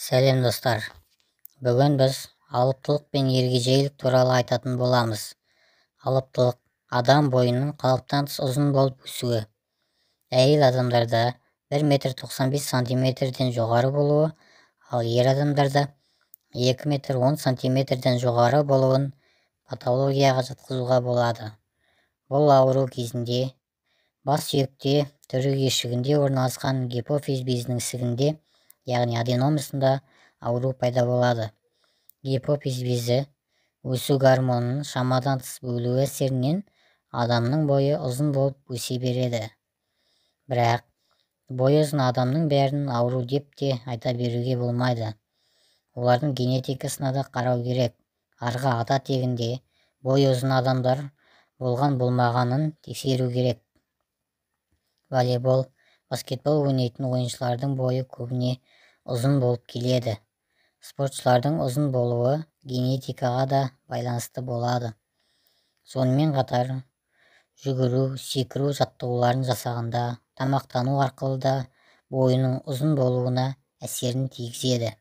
Сәлем достар. Бүгін біз алыптылық пен ергежейлік туралы айтатын боламыз. Алыптылық адам бойының қалыптан тыс ұзын болып өсуі. Әйел адамдарда 1,95 метрден жоғары болуы, ал ер адамдарда 2,10 метрден жоғары болуын патологияға жатқызуға болады. Бұл ауру кезінде бас сүйекте түрі кешігінде орналасқан гипофиз безінің ісігінде, яғни аденомасында ауру пайда болады. Гипофиз безі өсу гормонының шамадан тыс бөлуі әсерінен адамның бойы ұзын болып өсе береді. Бірақ бойы ұзын адамның бәрін ауру деп те айта беруге болмайды. Олардың генетикасына да қарау керек. Арғы ата тегінде бойы ұзын адамдар болған-болмағанын тексеру керек. Волейбол, баскетбол ойнайтын ойыншылардың бойы көбіне ұзын болып келеді. Спортшылардың ұзын болуы генетикаға да байланысты болады. Сонымен қатар жүгіру, секіру жаттығуларын жасағанда тамақтану арқылы да бойының ұзын болуына әсерін тигізеді.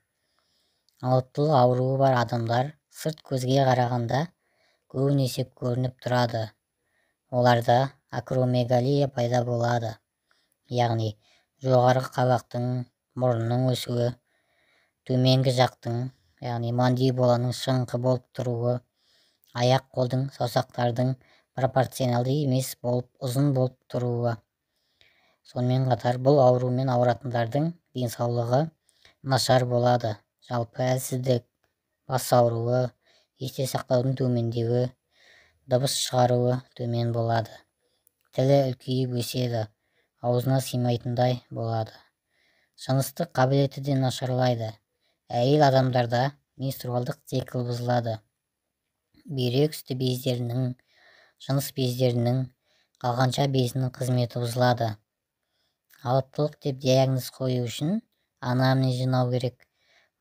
Алыптылық ауруы бар адамдар сырт көзге қарағанда көбінесе көрініп тұрады. Оларда акромегалия пайда болады. Яғни жоғарғы қабақтың, мұрынның өсуі, төменгі жақтың, яғни мандибуланың шығыңқы болып тұруы, аяқ қолдың, саусақтардың пропорционалды емес болып ұзын болып тұруы. Сонымен қатар бұл аурумен ауыратындардың денсаулығы нашар болады. Жалпы әлсіздік, бас ауруы, есте сақтаудың төмендеуі, дыбыс шығаруы төмен болады. Тілі үлкейіп өседі, аузына сыймайтындай болады. Жыныстық қабілеті де нашарлайды. Әйел адамдарда менструалдық цикл бұзылады. Бүйрек үсті бездерінің, жыныс бездерінің, қалғанша безінің қызметі бұзылады. Алыптылық деп диагноз қою үшін анамнез жинау керек.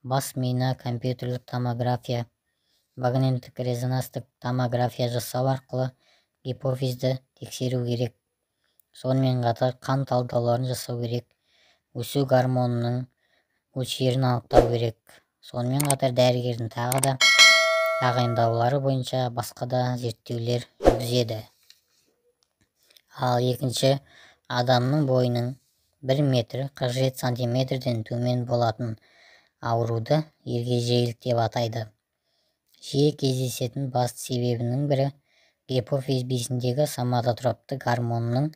Бас миына компьютерлік томография, магниттік резонанстық томография жасау арқылы гипофизді тексеру керек. Сонымен қатар қан талдауларын жасау керек. Өсу гормонының мөлшерін анықтау керек. Сонымен қатар дәрігердің тағы да тағайындаулары бойынша басқа да зерттеулер жүргізеді. Ал екінші, адамның бойының 1 метр 47 сантиметрден төмен болатын ауруды ергежейлік деп атайды. Жиі кездесетін басты себебінің бірі гипофиз безіндегі соматотропты гормонның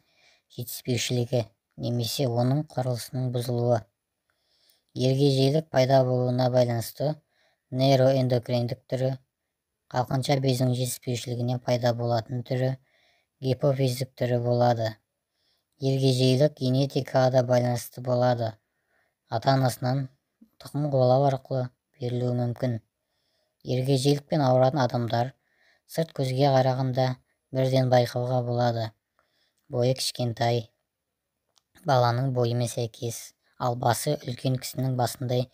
жетіспеушілігі немесе оның құрылысының бұзылуы. Ергежейлік пайда болуына байланысты нейроэндокриндік түрі, қалқанша бездің жетіспеушілігіне пайда болатын түрі, гипофиздік түрі болады. Ергежейлік генетикаға да байланысты болады. Ата-анасынан тұқым қуалау арқылы берілуі мүмкін. Ергежейлікпен ауыратын адамдар сырт көзге қарағанда бірден байқауға болады. Бойы кішкентай, баланың бойымен сәйкес, ал басы үлкен кісінің басындай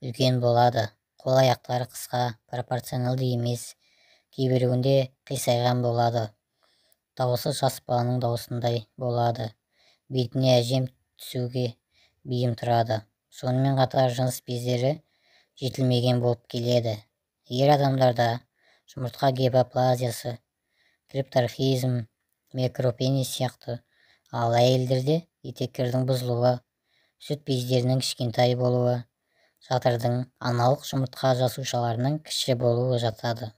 үлкен болады. Қол аяқтары қысқа, пропорционалды емес, кейбіреуінде қисайған болады. Дауысы жас баланың даусындай болады. Бетіне әжем түсуге бейім тұрады. Сонымен қатар жыныс бездері жетілмеген болып келеді. Ер адамдарда жұмыртқа гипоплазиясы, крипторхизм, микропенис сияқты, ал әйелдерде етеккірдің бұзылуы, сүт бездерінің кішкентай болуы, жатырдың аналық жұмыртқа жасушаларының кіші болуы жатады.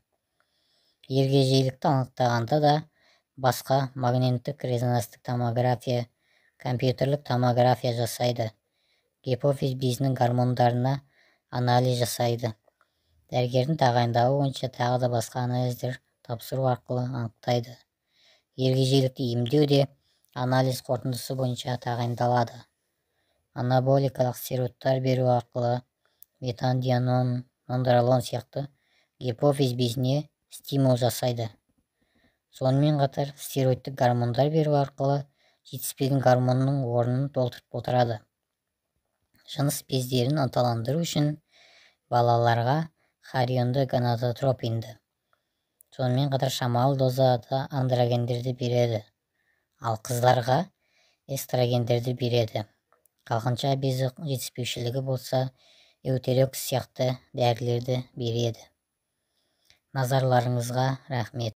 Ергежейлікті анықтағанда да басқа магниттік резонанстық томография, компьютерлік томография жасайды. Гипофиз безінің гормондарына анализ жасайды. Дәрігердің тағайындауы бойынша тағы да басқа анализдер тапсыру арқылы анықтайды. Ергежейлікті емдеу де анализ қорытындысы бойынша тағайындалады. Анаболикалық стероидтар беру арқылы метандианон, нондоролон сияқты гипофиз безіне стимул жасайды. Сонымен қатар стероидтік гормондар беру арқылы жетіспеген гормонның орнын толтырып отырады. Жыныс бездерін ынталандыру үшін балаларға хорионды гонадотропинді, сонымен қатар шамалы дозада андрогендерді береді, ал қыздарға эстрогендерді береді. Қалғанша безі жетіспеушілігі болса эутерокс сияқты дәрілерді береді. Назарларыңызға рахмет.